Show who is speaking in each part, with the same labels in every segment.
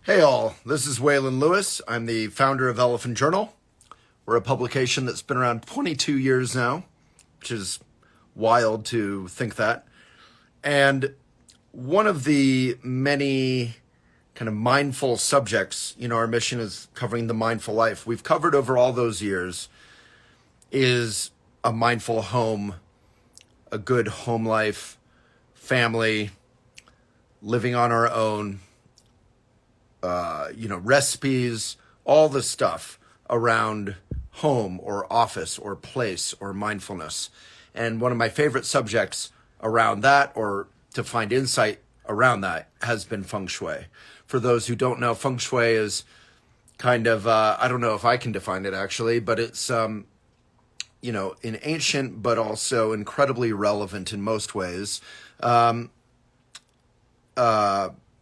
Speaker 1: Hey all, this is Waylon Lewis. I'm the founder of Elephant Journal. We're a publication that's been around 22 years now, which is wild to think that. And one of the many kind of mindful subjects, our mission is covering the mindful life. We've covered over all those years is a mindful home, a good home life, family, living on our own, recipes, all the stuff around home or office or place or mindfulness. And one of my favorite subjects around that, or to find insight around that, has been Feng Shui. For those who don't know, Feng Shui is kind of, I don't know if I can define it actually, but it's, an ancient but also incredibly relevant in most ways,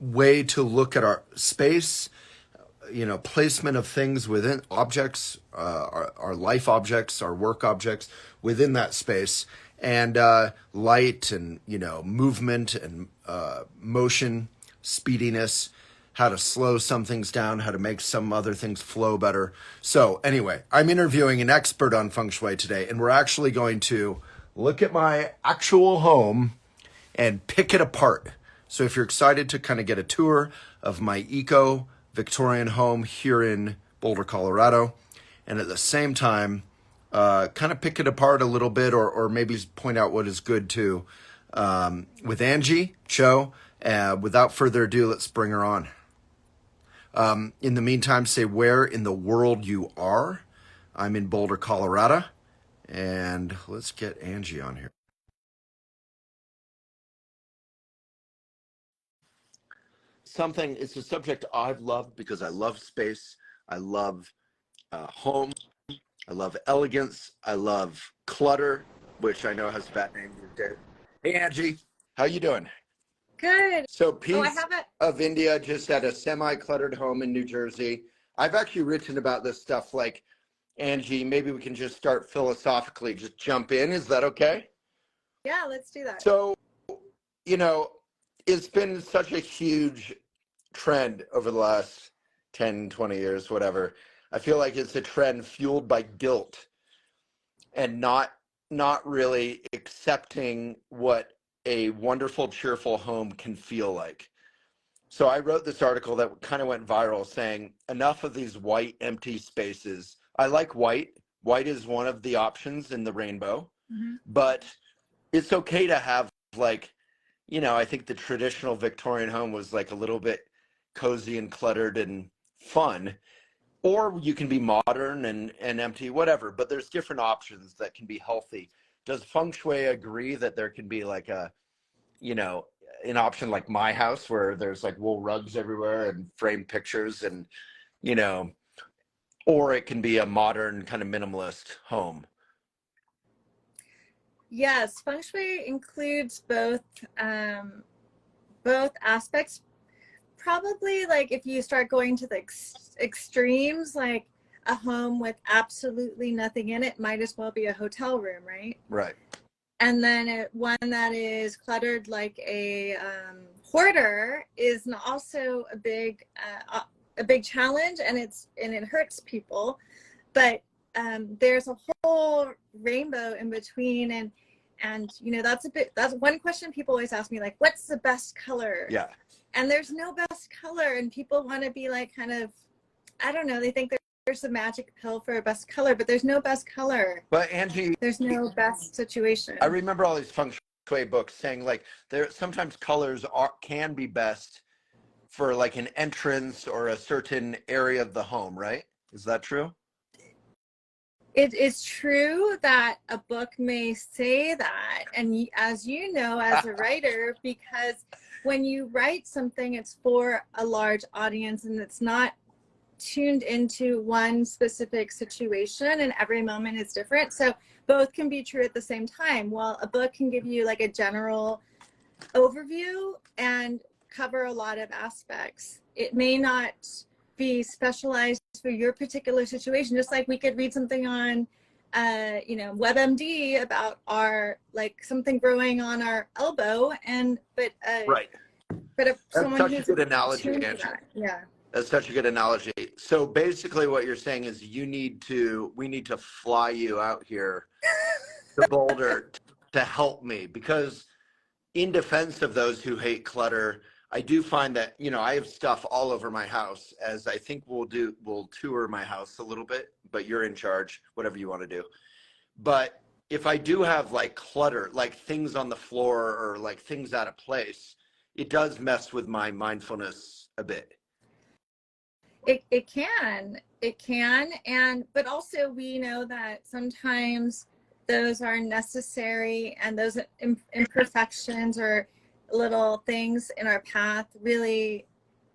Speaker 1: way to look at our space, placement of things within objects, our life objects, our work objects within that space, and light and, movement and motion, speediness, how to slow some things down, how to make some other things flow better. So anyway, I'm interviewing an expert on Feng Shui today, and we're actually going to look at my actual home and pick it apart. So if you're excited to kind of get a tour of my eco Victorian home here in Boulder, Colorado, and at the same time, kind of pick it apart a little bit, or maybe point out what is good too, with Anjie Cho. Without further ado, let's bring her on. In the meantime, say where in the world you are. I'm in Boulder, Colorado, and let's get Anjie on here. It's a subject I've loved because I love space, I love home, I love elegance, I love clutter, which I know has a bad name these days. Hey Anjie, how you doing?
Speaker 2: Good.
Speaker 1: So
Speaker 2: I
Speaker 1: Piece
Speaker 2: have it.
Speaker 1: of India just had a semi-cluttered home in New Jersey. I've actually written about this stuff. Like, Anjie, maybe we can just start philosophically, just jump in. Is that okay?
Speaker 2: Yeah, let's do that.
Speaker 1: So, it's been such a huge trend over the last 10, 20 years, whatever. I feel like it's a trend fueled by guilt and not really accepting what a wonderful, cheerful home can feel like. So I wrote this article that kind of went viral saying enough of these white empty spaces. I like white. White is one of the options in the rainbow, but it's okay to have I think the traditional Victorian home was like a little bit cozy and cluttered and fun, or you can be modern and empty, whatever, but there's different options that can be healthy. Does Feng Shui agree that there can be like an option like my house where there's like wool rugs everywhere and framed pictures and, or it can be a modern kind of minimalist home?
Speaker 2: Yes, feng shui includes both aspects. Probably like if you start going to the extremes, like a home with absolutely nothing in it might as well be a hotel room, right?
Speaker 1: Right.
Speaker 2: And then one that is cluttered like a hoarder is also a big challenge, and it hurts people. But there's a whole rainbow in between, and that's one question people always ask me, like, what's the best color?
Speaker 1: Yeah.
Speaker 2: And there's no best color, and people want to be like kind of, I don't know, they think there's a magic pill for a best color, but there's no best color.
Speaker 1: But Anjie,
Speaker 2: there's no best situation.
Speaker 1: I remember all these feng shui books saying like there sometimes colors can be best for like an entrance or a certain area of the home, right? Is that true?
Speaker 2: It is true that a book may say that, and as you know, as a writer, because when you write something, it's for a large audience and it's not tuned into one specific situation, and every moment is different. So both can be true at the same time. While a book can give you like a general overview and cover a lot of aspects, it may not be specialized for your particular situation. Just like we could read something on WebMD about our something growing on our elbow,
Speaker 1: right.
Speaker 2: But if
Speaker 1: That's
Speaker 2: someone
Speaker 1: such
Speaker 2: who's
Speaker 1: a good analogy,
Speaker 2: tuned to
Speaker 1: Anjie.
Speaker 2: that, yeah.
Speaker 1: That's such a good analogy. So basically what you're saying is we need to fly you out here to Boulder to help me, because in defense of those who hate clutter, I do find that, I have stuff all over my house, as I think we'll tour my house a little bit, but you're in charge, whatever you want to do. But if I do have like clutter, like things on the floor or like things out of place, it does mess with my mindfulness a bit.
Speaker 2: It can, but also we know that sometimes those are necessary, and those imperfections or little things in our path really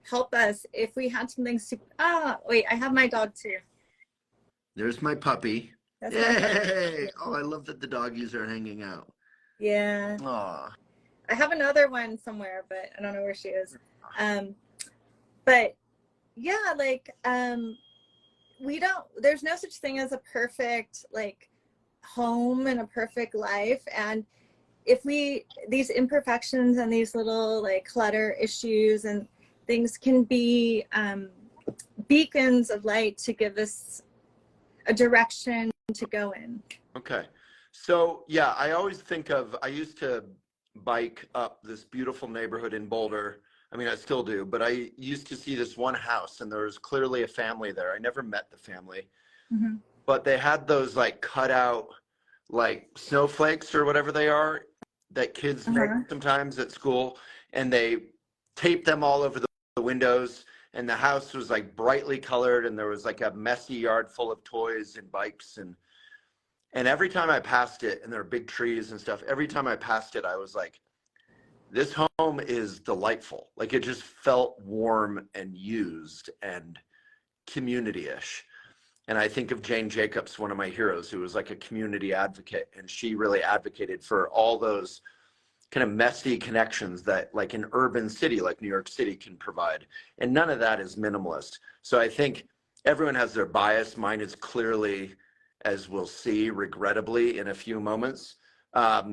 Speaker 2: help us. If we had something super, wait, I have my dog too.
Speaker 1: There's my puppy.
Speaker 2: That's
Speaker 1: Yay! Oh, I love that the doggies are hanging out.
Speaker 2: Yeah.
Speaker 1: Aw.
Speaker 2: I have another one somewhere, but I don't know where she is. But yeah, like, there's no such thing as a perfect, like, home and a perfect life. And if these imperfections and these little, like, clutter issues and things can be beacons of light to give us a direction to go in.
Speaker 1: Okay. So yeah, I used to bike up this beautiful neighborhood in Boulder. I mean, I still do, but I used to see this one house, and there was clearly a family there. I never met the family, but they had those like cut out like snowflakes or whatever they are that kids make sometimes at school, and they taped them all over the windows, and the house was like brightly colored, and there was like a messy yard full of toys and bikes, and every time I passed it, and there were big trees and stuff, every time I passed it, I was like, this home is delightful. Like, it just felt warm and used and community-ish. And I think of Jane Jacobs, one of my heroes, who was like a community advocate, and she really advocated for all those kind of messy connections that like an urban city like New York City can provide. And none of that is minimalist. So I think everyone has their bias. Mine is clearly, as we'll see, regrettably in a few moments, a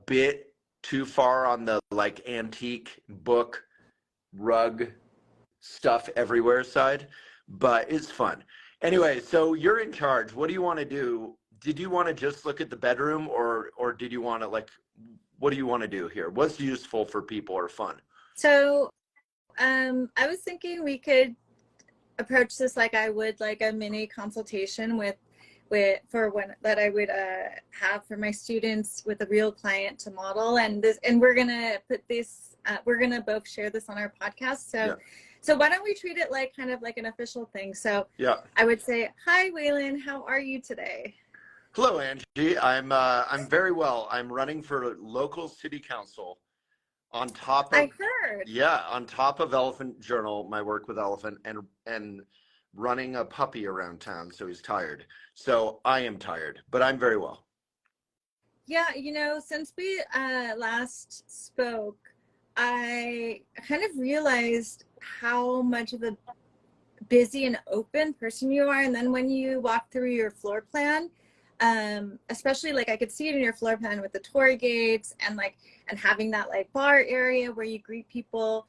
Speaker 1: bit too far on the like antique book, rug, stuff everywhere side, but it's fun. Anyway, so you're in charge. What do you want to do? Did you want to just look at the bedroom, or did you want to, like, what do you want to do here? What's useful for people or fun?
Speaker 2: So I was thinking we could approach this like I would like a mini consultation for one that I would have for my students with a real client to model, and we're gonna put this we're gonna both share this on our podcast. So why don't we treat it like kind of like an official thing? So I would say, hi Waylon, how are you today?
Speaker 1: Hello, Angie. I'm very well. I'm running for local city council on top of,
Speaker 2: I heard.
Speaker 1: Yeah, on top of Elephant Journal, my work with Elephant, and running a puppy around town, so he's tired. So I am tired, but I'm very well.
Speaker 2: Yeah, since we last spoke, I kind of realized how much of a busy and open person you are. And then when you walk through your floor plan, especially like I could see it in your floor plan with the tour gates and having that like bar area where you greet people.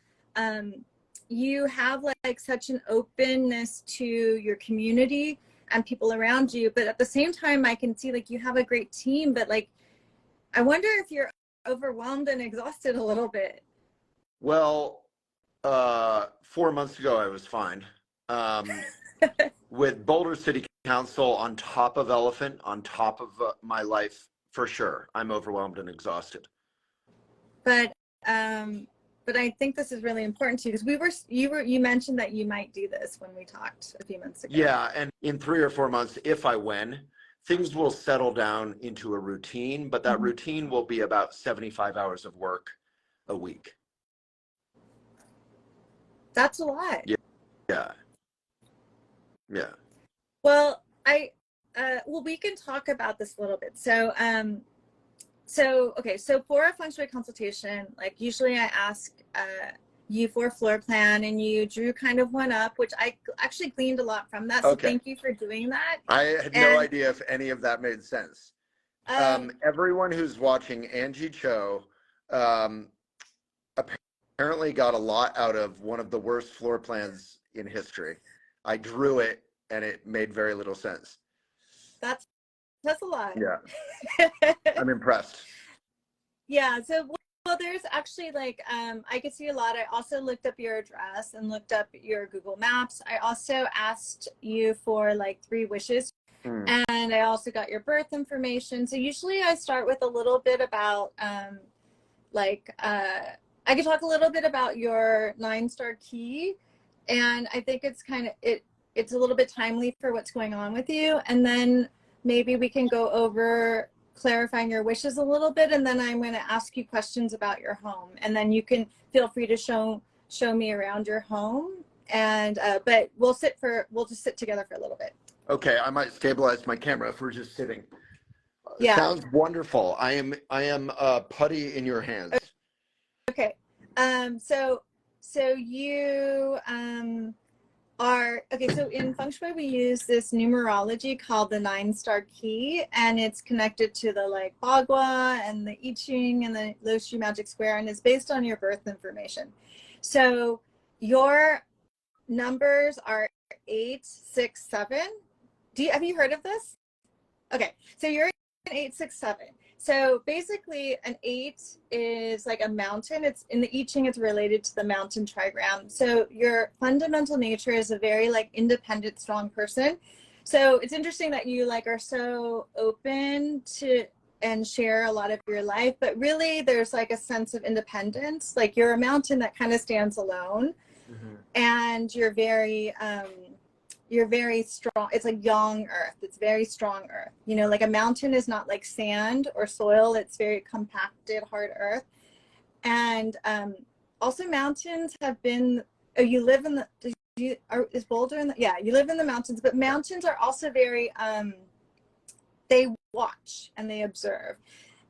Speaker 2: You have like such an openness to your community and people around you, but at the same time I can see like you have a great team, but like I wonder if you're overwhelmed and exhausted a little bit.
Speaker 1: Well, 4 months ago I was fine. With Boulder City Council on top of Elephant, on top of my life, for sure, I'm overwhelmed and exhausted.
Speaker 2: But I think this is really important to you, because you mentioned that you might do this when we talked a few months ago.
Speaker 1: Yeah, and in 3 or 4 months, if I win, things will settle down into a routine, but that routine will be about 75 hours of work a week.
Speaker 2: That's a lot.
Speaker 1: Yeah.
Speaker 2: Well, we can talk about this a little bit. So for a feng shui consultation, like usually I ask you for a floor plan, and you drew kind of one up, which I actually gleaned a lot from that. So thank you for doing that.
Speaker 1: I had no idea if any of that made sense. Everyone who's watching, Anjie Cho apparently got a lot out of one of the worst floor plans in history. I drew it and it made very little sense.
Speaker 2: That's a lot.
Speaker 1: Yeah, I'm impressed.
Speaker 2: Yeah, so well, there's actually like I could see a lot. I also looked up your address and looked up your Google Maps. I also asked you for like 3 wishes, and I also got your birth information. So usually I start with a little bit about I could talk a little bit about your 9-star key, and I think it's kind of it's a little bit timely for what's going on with you, and then maybe we can go over clarifying your wishes a little bit, and then I'm going to ask you questions about your home, and then you can feel free to show me around your home, and but we'll just sit together for a little bit.
Speaker 1: Okay, I might stabilize my camera if we're just sitting.
Speaker 2: Yeah.
Speaker 1: Sounds wonderful. I am putty in your hands.
Speaker 2: Okay. So you are okay. So in Feng Shui, we use this numerology called the 9-star key, and it's connected to the like Bagua and the I Ching and the Lo Shu Magic Square, and it's based on your birth information. So your numbers are 8, 6, 7. Have you heard of this? Okay, so you're an 8, 6, 7. So basically an 8 is like a mountain. It's in the I Ching, it's related to the mountain trigram. So your fundamental nature is a very like independent, strong person. So it's interesting that you like are so open to and share a lot of your life, but really there's like a sense of independence. Like you're a mountain that kind of stands alone, and you're very strong. It's like yang earth. It's very strong earth. You know, like a mountain is not like sand or soil. It's very compacted, hard earth. And also mountains have been, you live in the, is Boulder in the, yeah, you live in the mountains, but mountains are also very, they watch and they observe.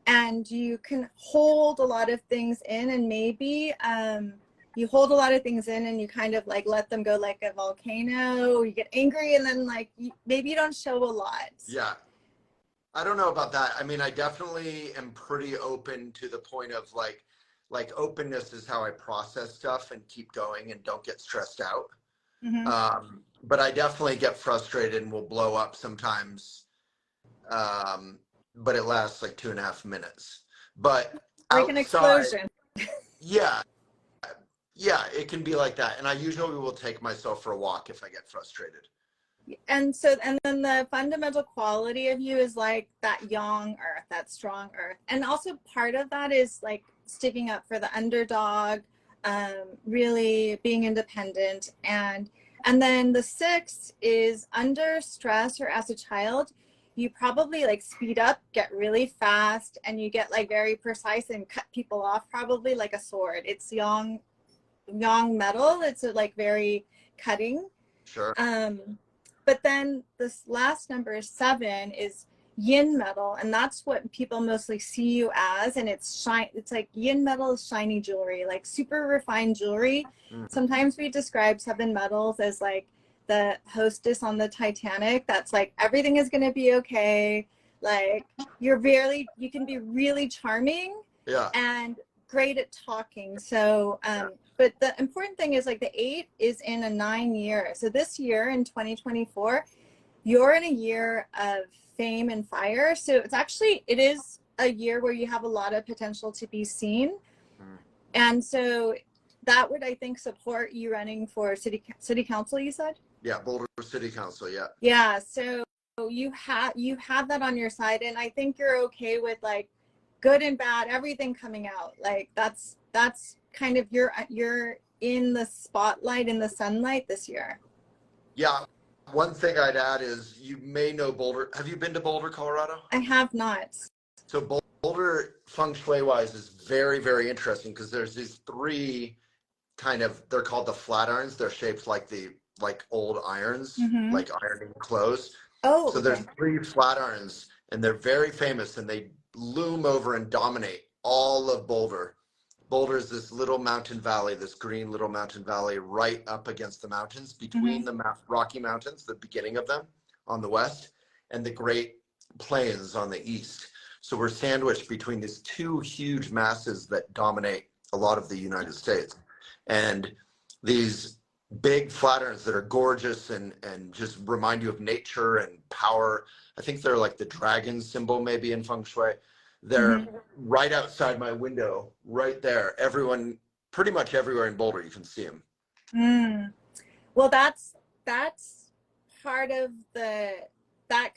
Speaker 2: And you can hold a lot of things in, and maybe, you hold a lot of things in and you kind of like let them go like a volcano. You get angry and then like maybe you don't show a lot.
Speaker 1: Yeah. I don't know about that. I mean, I definitely am pretty open to the point of like openness is how I process stuff and keep going and don't get stressed out. But I definitely get frustrated and will blow up sometimes. But it lasts like 2.5 minutes. But
Speaker 2: like an explosion.
Speaker 1: Yeah, it can be like that. And I usually will take myself for a walk if I get frustrated.
Speaker 2: And then the fundamental quality of you is like that yang earth, that strong earth. And also part of that is like sticking up for the underdog, really being independent. And then the 6 is under stress, or as a child, you probably like speed up, get really fast, and you get like very precise and cut people off, probably like a sword. It's yang metal. It's like very cutting.
Speaker 1: Sure.
Speaker 2: But then this last number is 7 is yin metal, and that's what people mostly see you as. And it's like yin metal is shiny jewelry, like super refined jewelry. Sometimes we describe 7 metals as like the hostess on the Titanic. That's like everything is going to be okay. Like you can be really charming.
Speaker 1: Yeah.
Speaker 2: And great at talking. So but the important thing is like the 8 is in a 9 year. So this year in 2024, you're in a year of fame and fire. So it is a year where you have a lot of potential to be seen. And so that would, I think, support you running for city council, you said?
Speaker 1: Yeah, Boulder City Council, yeah.
Speaker 2: Yeah, so you have that on your side, and I think you're okay with like good and bad, everything coming out. Like that's kind of you're in the spotlight, in the sunlight this year. Yeah.
Speaker 1: One thing I'd add is you may know Boulder. Have you been to Boulder, Colorado?
Speaker 2: I have not.
Speaker 1: So Boulder feng shui wise is very, very interesting because there's these 3 they're called the flat irons. They're shaped like old irons, like ironing clothes.
Speaker 2: Oh,
Speaker 1: so there's 3 flat irons, and they're very famous, and they loom over and dominate all of Boulder. Boulder is this little mountain valley, this green little mountain valley right up against the mountains, between the Rocky Mountains, the beginning of them on the west, and the Great Plains on the east. So we're sandwiched between these 2 huge masses that dominate a lot of the United States. And these big Flatirons that are gorgeous and just remind you of nature and power. I think they're like the dragon symbol maybe in Feng Shui. They're right outside my window, right there. Everyone, pretty much everywhere in Boulder, you can see them.
Speaker 2: Well, that's part of that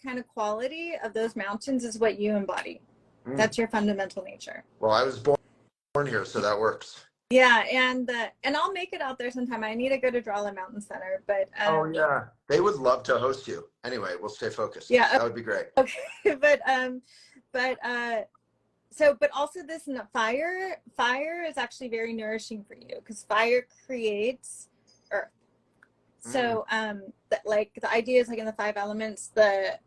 Speaker 2: kind of quality of those mountains is what you embody. That's your fundamental nature.
Speaker 1: Well, I was born here, so that works.
Speaker 2: Yeah, and I'll make it out there sometime. I need to go to Drawla Mountain Center, but
Speaker 1: oh yeah, they would love to host you. Anyway, we'll stay focused.
Speaker 2: Yeah,
Speaker 1: that would be great.
Speaker 2: Okay, but also this fire is actually very nourishing for you because fire creates earth. So like the idea is like in the 5 elements, the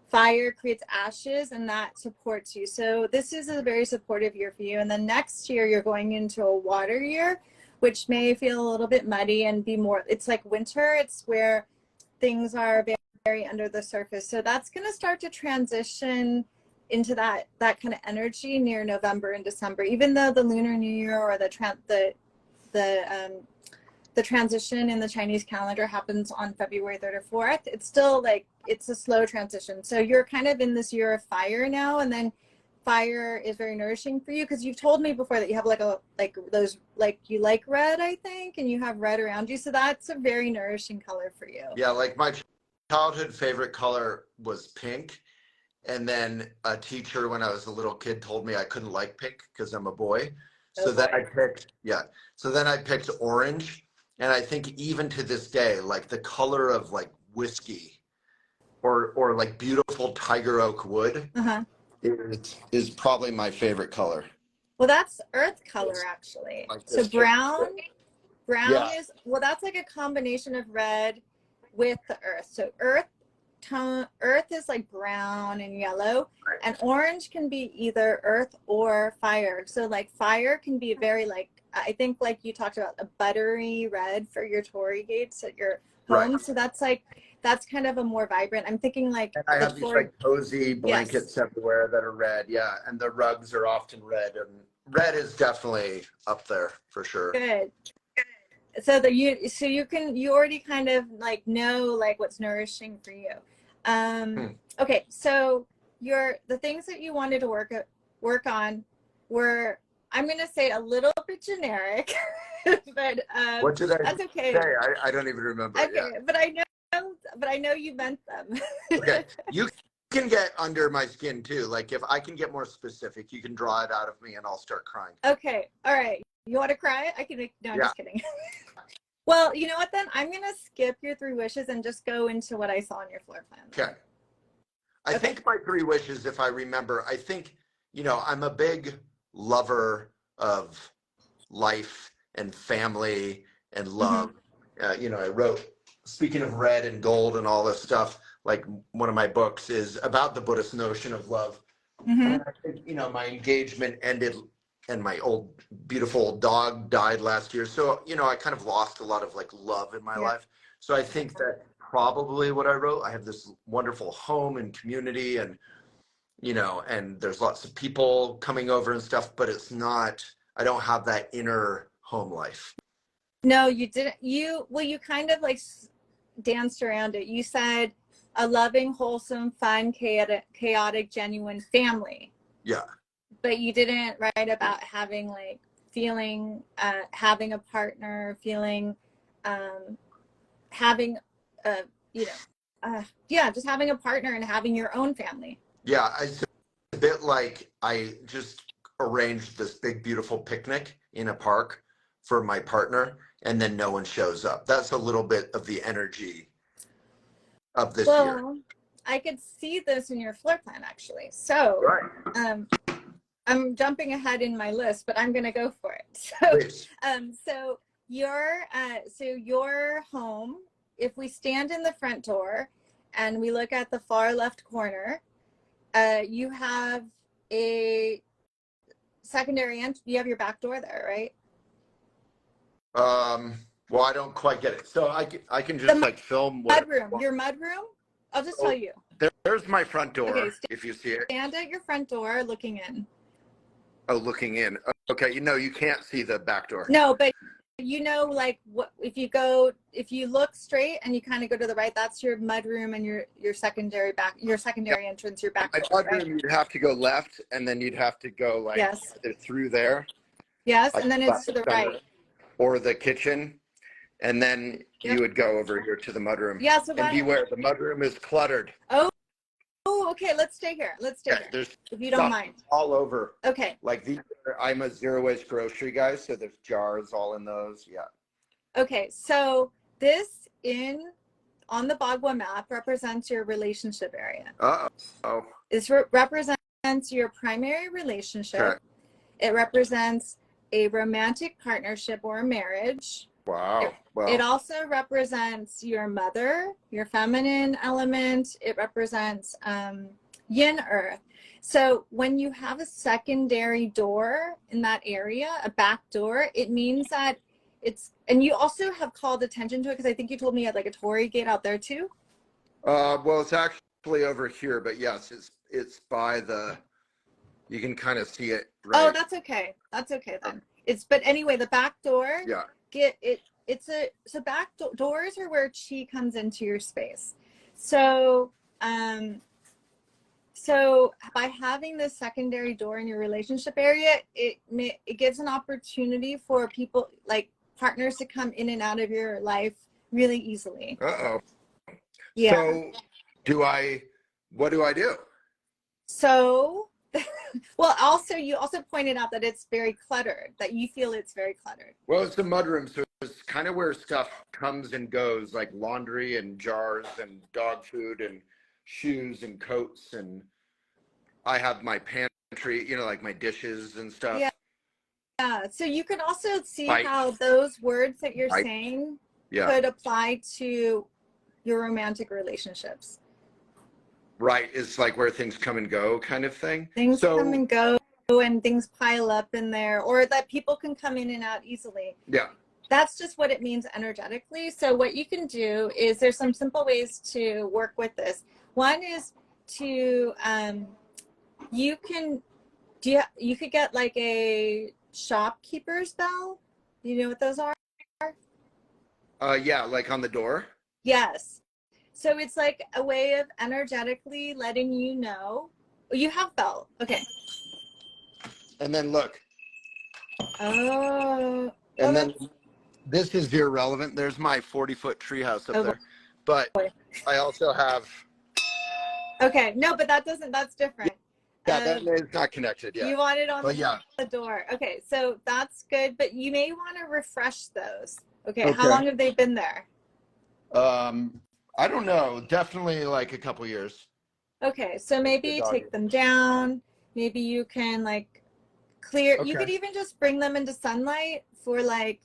Speaker 2: fire creates ashes and that supports you. So this is a very supportive year for you. And then next year you're going into a water year, which may feel a little bit muddy and be more, it's like winter. It's where things are very, very under the surface. So that's going to start to transition into that kind of energy near November and December, even though the Lunar New Year or the transition in the Chinese calendar happens on February 3rd or 4th. It's still like, it's a slow transition. So you're kind of in this year of fire now. And then fire is very nourishing for you because you've told me before that you have you like red, I think, and you have red around you. So that's a very nourishing color for you.
Speaker 1: Yeah, like my childhood favorite color was pink. And then a teacher when I was a little kid told me I couldn't like pink because I'm a boy. So then I picked orange. And I think even to this day, like the color of like whiskey or like beautiful tiger oak wood is probably my favorite color.
Speaker 2: Well, that's earth color actually. Like so brown is, well, that's like a combination of red with the earth. So earth is like brown and yellow, and orange can be either earth or fire. So like fire can be very like, I think like you talked about a buttery red for your Torii gates at your home. So that's kind of a more vibrant, I'm thinking like. And
Speaker 1: I have these like cozy blankets everywhere that are red. Yeah. And the rugs are often red, and red is definitely up there for sure.
Speaker 2: Good. So you already kind of like know like what's nourishing for you. Okay. So the things that you wanted to work on were, I'm going to say a little bit generic, but
Speaker 1: what did I
Speaker 2: that's okay.
Speaker 1: say? I don't even remember.
Speaker 2: Okay, yeah. But I know you meant them.
Speaker 1: Okay, you can get under my skin too. Like if I can get more specific, you can draw it out of me and I'll start crying.
Speaker 2: Okay, all right. You want to cry? I can. No, I'm just kidding. Well, you know what then? I'm going to skip your 3 wishes and just go into what I saw on your floor plan.
Speaker 1: Okay. I think my 3 wishes, if I remember, I think, I'm a big lover of life and family and love. I wrote, speaking of red and gold and all this stuff, like one of my books is about the Buddhist notion of love. And I think, my engagement ended and my old beautiful dog died last year. So, I kind of lost a lot of like love in my life. So I think that probably what I wrote, I have this wonderful home and community and, and there's lots of people coming over and stuff, but I don't have that inner home life.
Speaker 2: No, you didn't. You kind of like danced around it. You said a loving, wholesome, fun, chaotic, genuine family.
Speaker 1: Yeah.
Speaker 2: But you didn't write about having like feeling, having a partner, feeling, having just having a partner and having your own family.
Speaker 1: Yeah, it's a bit like I just arranged this big, beautiful picnic in a park for my partner, and then no one shows up. That's a little bit of the energy of this year.
Speaker 2: Well, I could see this in your floor plan, actually. So, I'm jumping ahead in my list, but I'm going to go for it. So your home, if we stand in the front door and we look at the far left corner, you have a secondary entry. You have your back door there, right?
Speaker 1: Well, I don't quite get it. So I can just like film what
Speaker 2: mudroom. Your mudroom? I'll just tell you.
Speaker 1: There's my front door.
Speaker 2: Okay,
Speaker 1: if you see it.
Speaker 2: Stand at your front door looking in.
Speaker 1: Oh, looking in. Okay, you can't see the back door.
Speaker 2: No, but like what if you look straight and you kind of go to the right, that's your mudroom and your secondary entrance, your back
Speaker 1: My
Speaker 2: door,
Speaker 1: mudroom,
Speaker 2: right?
Speaker 1: you'd have to go left, and then you'd have to go like
Speaker 2: Yes.
Speaker 1: either through there,
Speaker 2: Yes,
Speaker 1: like
Speaker 2: and then it's to the
Speaker 1: center,
Speaker 2: right.
Speaker 1: or the kitchen, and then
Speaker 2: Yep.
Speaker 1: you would go over here to the mudroom.
Speaker 2: Yeah, so
Speaker 1: And beware, the mudroom is cluttered.
Speaker 2: Oh, okay, let's stay here.
Speaker 1: There's
Speaker 2: If you don't
Speaker 1: stuff
Speaker 2: mind.
Speaker 1: all over.
Speaker 2: Okay.
Speaker 1: Like I'm a zero-waste grocery guy, so there's jars all in those. Yeah.
Speaker 2: Okay, so this on the Bagua map represents your relationship area.
Speaker 1: Oh.
Speaker 2: This represents your primary relationship.
Speaker 1: Okay.
Speaker 2: It represents a romantic partnership or a marriage.
Speaker 1: Wow.
Speaker 2: It also represents your mother, your feminine element. It represents yin earth. So when you have a secondary door in that area, a back door, it means that and you also have called attention to it because I think you told me you had like a torii gate out there too.
Speaker 1: Well, it's actually over here, but yes, it's by you can kind of see it. Right?
Speaker 2: Oh, that's okay. That's okay then. But anyway, the back door.
Speaker 1: Yeah.
Speaker 2: So back doors are where chi comes into your space. So by having this secondary door in your relationship area, it gives an opportunity for people like partners to come in and out of your life really easily. Yeah.
Speaker 1: So what do I do?
Speaker 2: So well, also you also pointed out that it's very cluttered, that you feel it's very cluttered.
Speaker 1: Well, it's the mudroom, so it's kind of where stuff comes and goes, like laundry and jars and dog food and shoes and coats, and I have my pantry, like my dishes and stuff.
Speaker 2: Yeah. So you can also see how those words that you're saying could apply to your romantic relationships.
Speaker 1: Right. It's like where things come and go kind of thing.
Speaker 2: Things come and go and things pile up in there, or that people can come in and out easily.
Speaker 1: Yeah. That's
Speaker 2: just what it means energetically. So what you can do is there's some simple ways to work with this. One is to, you could get like a shopkeeper's bell. You know what those are?
Speaker 1: Yeah, like on the door.
Speaker 2: Yes. So it's like a way of energetically letting you know you have bell. Okay.
Speaker 1: And then look.
Speaker 2: Oh.
Speaker 1: And then this is irrelevant. There's my 40-foot treehouse up there. But I also have.
Speaker 2: Okay. No, but that's different.
Speaker 1: Yeah, that is not connected. Yeah.
Speaker 2: You want it on the door. Okay. So that's good. But you may want to refresh those. Okay. How long have they been there?
Speaker 1: I don't know. Definitely like a couple years.
Speaker 2: Okay, so maybe take them down. Maybe you can like clear. You could even just bring them into sunlight for like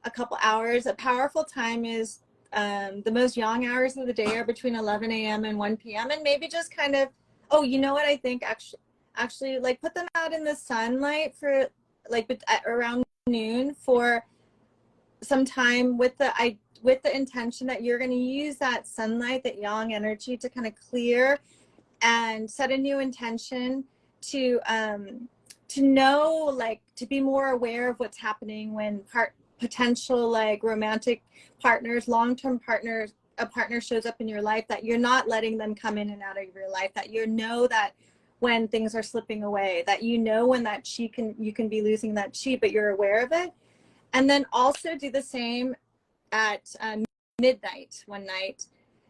Speaker 2: a couple hours. A powerful time is the most yang hours of the day are between 11 a.m. and 1 p.m. And maybe just kind of, you know what I think actually like put them out in the sunlight for like around noon for some time with the intention that you're going to use that sunlight, that yang energy to kind of clear and set a new intention to know, like to be more aware of what's happening when potential like romantic partners, long-term partners, a partner shows up in your life, that you're not letting them come in and out of your life, that you know that when things are slipping away, that you know when that you can be losing that chi, but you're aware of it. And then also do the same at midnight one night,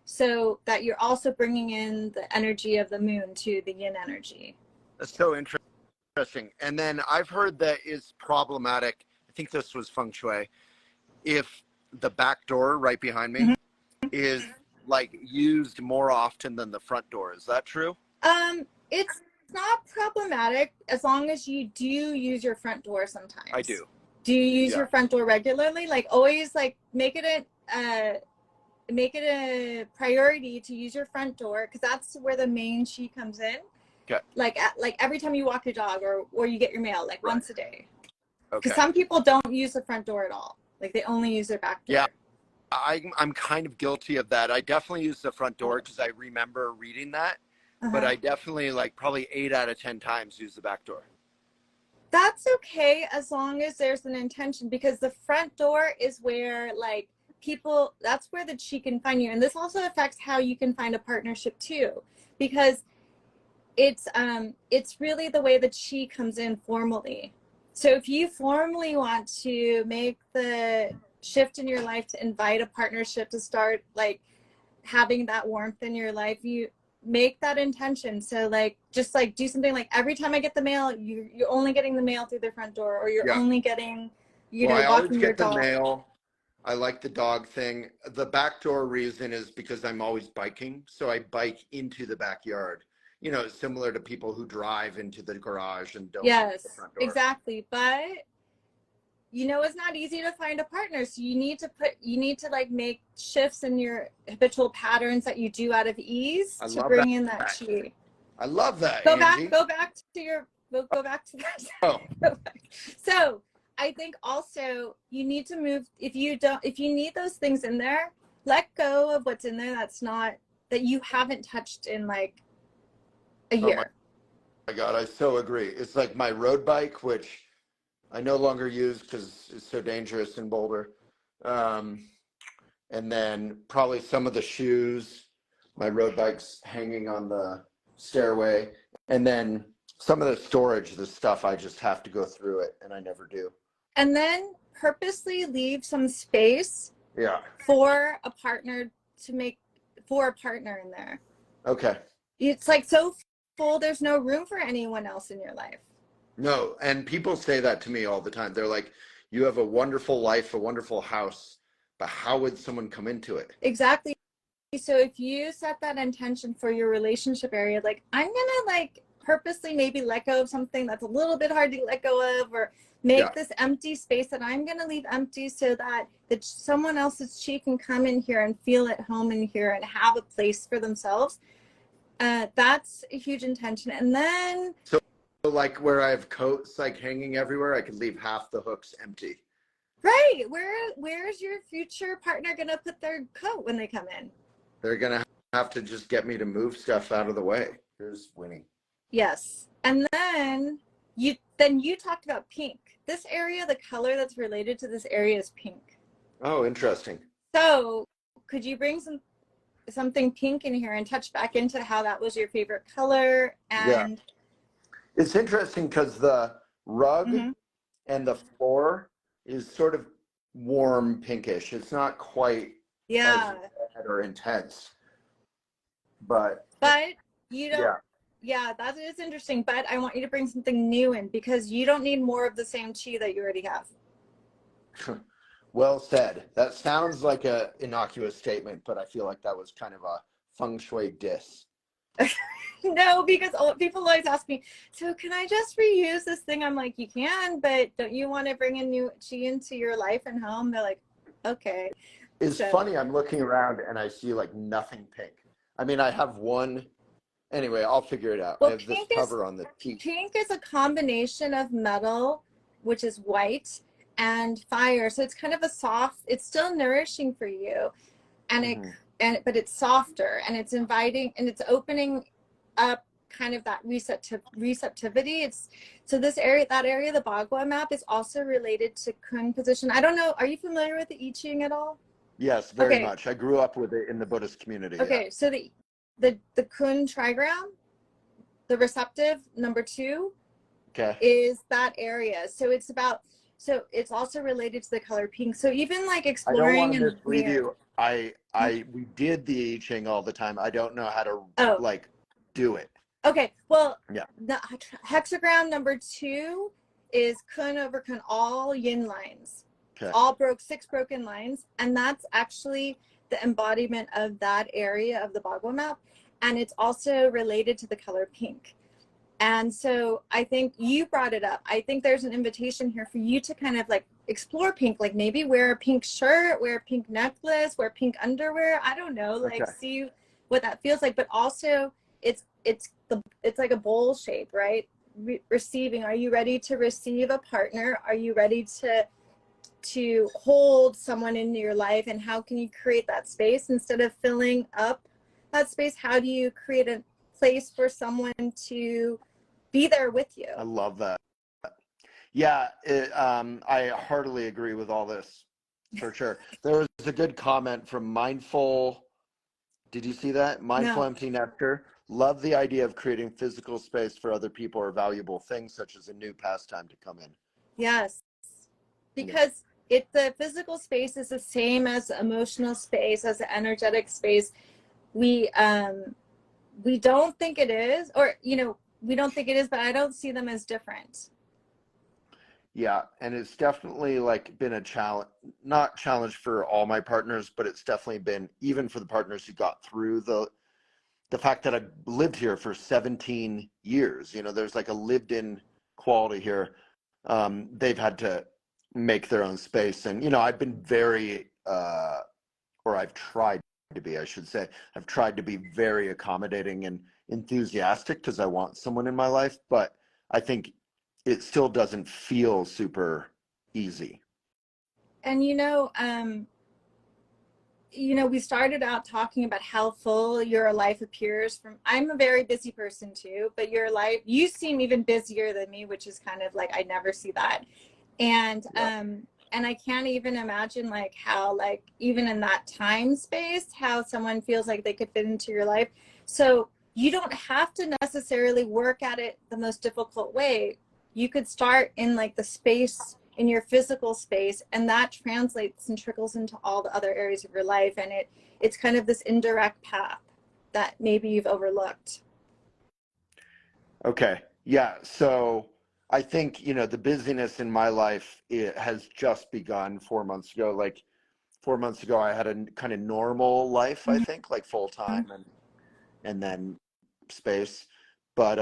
Speaker 2: so that you're also bringing in the energy of the moon to the yin energy.
Speaker 1: That's so interesting. And then I've heard that is problematic. I think this was feng shui. If the back door right behind me is like used more often than the front door, is that true?
Speaker 2: It's not problematic as long as you do use your front door sometimes.
Speaker 1: I do.
Speaker 2: Do you use your front door regularly? Like always, like make it a priority to use your front door, because that's where the main chi comes in. Okay. Like every time you walk your dog or you get your mail, like once a day. Because some people don't use the front door at all. Like they only use their back door. Yeah,
Speaker 1: I'm kind of guilty of that. I definitely use the front door because I remember reading that. But I definitely, like, probably 8 out of 10 times use the back door.
Speaker 2: That's okay as long as there's an intention, because the front door is where like people, that's where the chi can find you. And this also affects how you can find a partnership too, because it's really the way the chi comes in formally. So if you formally want to make the shift in your life to invite a partnership to start like having that warmth in your life, you make that intention. So like just like do something like every time I get the mail, you're only getting the mail through the front door, or you're
Speaker 1: Yeah.
Speaker 2: only getting,
Speaker 1: Well, I always
Speaker 2: walking your
Speaker 1: get the
Speaker 2: dog.
Speaker 1: mail. I like the dog thing. The back door reason is because I'm always biking. So I bike into the backyard. You know, similar to people who drive into the garage and don't use the
Speaker 2: Yes,
Speaker 1: front door.
Speaker 2: exactly. But you know, it's not easy to find a partner. So you need to like make shifts in your habitual patterns that you do out of ease
Speaker 1: I
Speaker 2: to
Speaker 1: love
Speaker 2: bring in that chi.
Speaker 1: I love that,
Speaker 2: Go
Speaker 1: Angie.
Speaker 2: back to that.
Speaker 1: Oh.
Speaker 2: So I think also you need to move, if you need those things in there, let go of what's in there that you haven't touched in like a year.
Speaker 1: My God, I so agree. It's like my road bike, which I no longer use because it's so dangerous in Boulder. And then probably some of the shoes, my road bike's hanging on the stairway. And then some of the storage, the stuff, I just have to go through it, and I never do.
Speaker 2: And then purposely leave some space for a partner in there.
Speaker 1: Okay.
Speaker 2: It's like so full, there's no room for anyone else in your life.
Speaker 1: No, and people say that to me all the time. They're like, you have a wonderful life, a wonderful house, but how would someone come into it?
Speaker 2: Exactly. So if you set that intention for your relationship area, like I'm gonna like purposely maybe let go of something that's a little bit hard to let go of, or make this empty space that I'm gonna leave empty so that someone else's chi can come in here and feel at home in here and have a place for themselves. That's a huge intention. And then
Speaker 1: so like where I have coats like hanging everywhere, I could leave half the hooks empty.
Speaker 2: Right. Where's your future partner gonna put their coat when they come in?
Speaker 1: They're gonna have to just get me to move stuff out of the way. Here's Winnie.
Speaker 2: Yes. And then you talked about pink. This area, the color that's related to this area is pink.
Speaker 1: Oh, interesting.
Speaker 2: So could you bring something pink in here and touch back into how that was your favorite color? And
Speaker 1: it's interesting because the rug and the floor is sort of warm pinkish. It's not quite as red or intense, but
Speaker 2: you don't. Yeah, that is interesting. But I want you to bring something new in, because you don't need more of the same chi that you already have.
Speaker 1: Well said. That sounds like a innocuous statement, but I feel like that was kind of a feng shui diss.
Speaker 2: No, because people always ask me, so can I just reuse this thing? I'm like, you can, but don't you want to bring a new chi into your life and home? They're like, okay.
Speaker 1: It's funny, I'm looking around and I see like nothing pink. I mean, I have one. Anyway, I'll figure it out.
Speaker 2: Well,
Speaker 1: I have this cover on the tea.
Speaker 2: Pink is a combination of metal, which is white, and fire. So it's kind of a soft, it's still nourishing for you. And but it's softer, and it's inviting, and it's opening up kind of that receptivity. So that area of the Bagua map is also related to Kun position. I don't know, are you familiar with the I Ching at all?
Speaker 1: Yes, very much. I grew up with it in the Buddhist community.
Speaker 2: Okay, so the Kun trigram, the receptive number 2, is that area. So it's also related to the color pink. So even like exploring,
Speaker 1: I don't want to mislead you. We did the I Ching all the time. I don't know how to like do it.
Speaker 2: Okay, well, the hexagram number 2 is Kun over Kun, all yin lines, all 6 broken lines, and that's actually the embodiment of that area of the Bagua map, and it's also related to the color pink. And so I think you brought it up. I think there's an invitation here for you to kind of like explore pink, like maybe wear a pink shirt, wear a pink necklace, wear pink underwear. I don't know, like see what that feels like. But also it's like a bowl shape, right? Receiving. Are you ready to receive a partner? Are you ready to hold someone in your life? And how can you create that space instead of filling up that space? How do you create a place for someone to be there with you?
Speaker 1: I love that. Yeah, I heartily agree with all this, for sure. There was a good comment from Mindful. Did you see that? Mindful
Speaker 2: No.
Speaker 1: Empty Nectar. Love the idea of creating physical space for other people or valuable things, such as a new pastime to come in.
Speaker 2: Yes.
Speaker 1: Yeah.
Speaker 2: Because the physical space is the same as the emotional space, as the energetic space. We don't think it is, or we don't think it is, but I don't see them as different.
Speaker 1: Yeah, and it's definitely like been a challenge, not challenge for all my partners, but it's definitely been, even for the partners who got through the fact that I lived here for 17 years. There's like a lived in quality here. They've had to make their own space. And, I've been very, or I've tried to be, I should say, I've tried to be very accommodating and enthusiastic because I want someone in my life. But I think it still doesn't feel super easy.
Speaker 2: And we started out talking about how full your life appears from. I'm a very busy person too, but you seem even busier than me, which is kind of like, I never see that. And
Speaker 1: Yeah.
Speaker 2: and I can't even imagine like how, like, even in that time space, how someone feels like they could fit into your life. So you don't have to necessarily work at it the most difficult way. You could start in like the space, in your physical space, and that translates and trickles into all the other areas of your life. And it's kind of this indirect path that maybe you've overlooked.
Speaker 1: Okay. Yeah. So I think, the busyness in my life, it has just begun 4 months ago. Like 4 months ago, I had a kind of normal life, I think, like full time and then space. But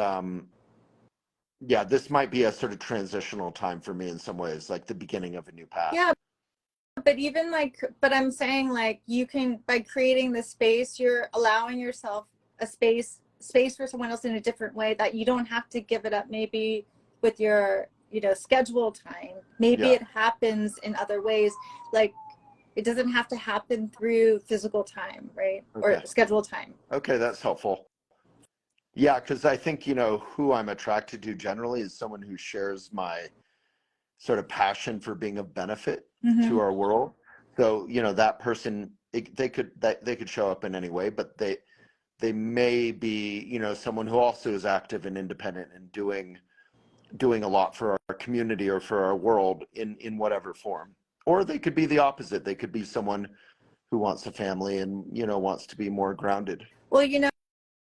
Speaker 1: yeah, this might be a sort of transitional time for me in some ways, like the beginning of a new path.
Speaker 2: Yeah, but I'm saying, like, you can, by creating the space, you're allowing yourself a space for someone else in a different way, that you don't have to give it up maybe with your schedule time. Maybe
Speaker 1: Yeah.
Speaker 2: it happens in other ways. Like, it doesn't have to happen through physical time, right? Or
Speaker 1: Okay.
Speaker 2: schedule time.
Speaker 1: Okay, that's helpful. Yeah, because I think, who I'm attracted to generally is someone who shares my sort of passion for being of benefit
Speaker 2: Mm-hmm.
Speaker 1: to our world. So, that person, they could show up in any way, but they may be, someone who also is active and independent and doing a lot for our community or for our world in whatever form. Or they could be the opposite. They could be someone who wants a family and, wants to be more grounded.
Speaker 2: Well,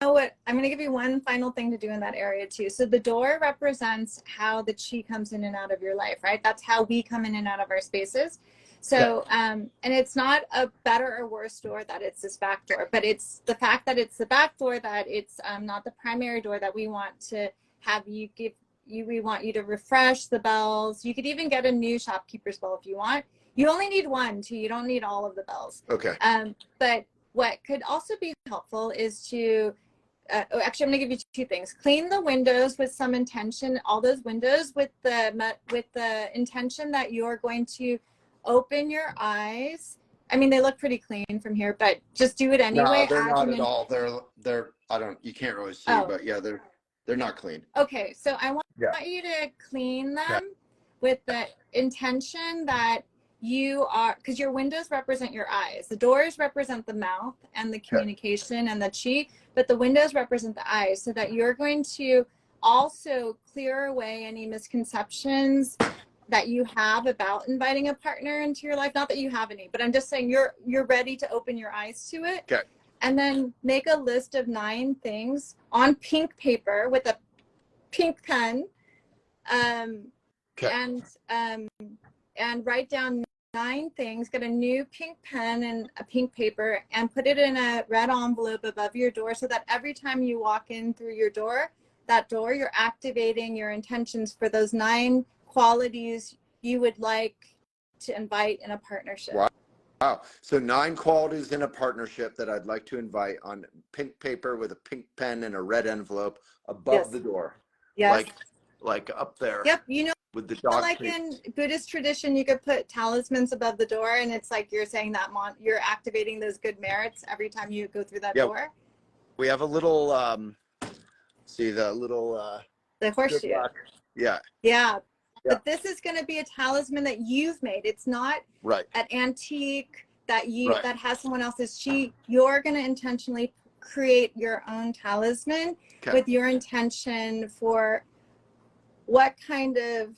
Speaker 2: what, I'm going to give you one final thing to do in that area too. So the door represents how the chi comes in and out of your life, right? That's how we come in and out of our spaces.
Speaker 1: Okay.
Speaker 2: So and it's not a better or worse door that it's this back door, but it's the fact that it's the back door, that it's not the primary door, that we want to have you give you we want you to refresh the bells. You could even get a new shopkeeper's bell if you want. You only need one too. You don't need all of the bells.
Speaker 1: Okay.
Speaker 2: But what could also be helpful is to actually, I'm going to give you two things. Clean the windows with some intention, all those windows with the intention that you're going to open your eyes. I mean, they look pretty clean from here, but just do it
Speaker 1: No,
Speaker 2: anyway.
Speaker 1: they're not at all. They're I don't you can't really see,
Speaker 2: Oh,
Speaker 1: but yeah, they're not clean.
Speaker 2: okay. So I want
Speaker 1: Yeah.
Speaker 2: you to clean
Speaker 1: Okay.
Speaker 2: them with the intention that you are, because your windows represent your eyes. The doors represent the mouth and the
Speaker 1: Okay.
Speaker 2: communication and the chi, but the windows represent the eyes, so that you're going to also clear away any misconceptions that you have about inviting a partner into your life. Not that you have any, but I'm just saying you're ready to open your eyes to it.
Speaker 1: Okay.
Speaker 2: And then make a list of 9 things on pink paper with a pink pen,
Speaker 1: Okay.
Speaker 2: and write down 9 things. Get a new pink pen and a pink paper and put it in a red envelope above your door, so that every time you walk in through that door, you're activating your intentions for those 9 qualities you would like to invite in a partnership.
Speaker 1: Wow. So 9 qualities in a partnership that I'd like to invite on pink paper with a pink pen and a red envelope above
Speaker 2: Yes.
Speaker 1: the door.
Speaker 2: Yes.
Speaker 1: Like up there.
Speaker 2: Yep.
Speaker 1: With the dog
Speaker 2: Like
Speaker 1: treats.
Speaker 2: in Buddhist tradition, you could put talismans above the door, and it's like you're saying that you're activating those good merits every time you go through that door.
Speaker 1: We have a little see the little
Speaker 2: The
Speaker 1: good
Speaker 2: horseshoe.
Speaker 1: luck. Yeah.
Speaker 2: Yeah.
Speaker 1: Yeah.
Speaker 2: But this is going to be a talisman that you've made. It's not
Speaker 1: Right.
Speaker 2: an antique that
Speaker 1: Right.
Speaker 2: that has someone else's. You're going to intentionally create your own talisman with your intention for what kind of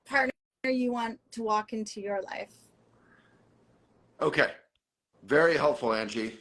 Speaker 2: partner you want to walk into your life.
Speaker 1: Okay. Very helpful, Angie.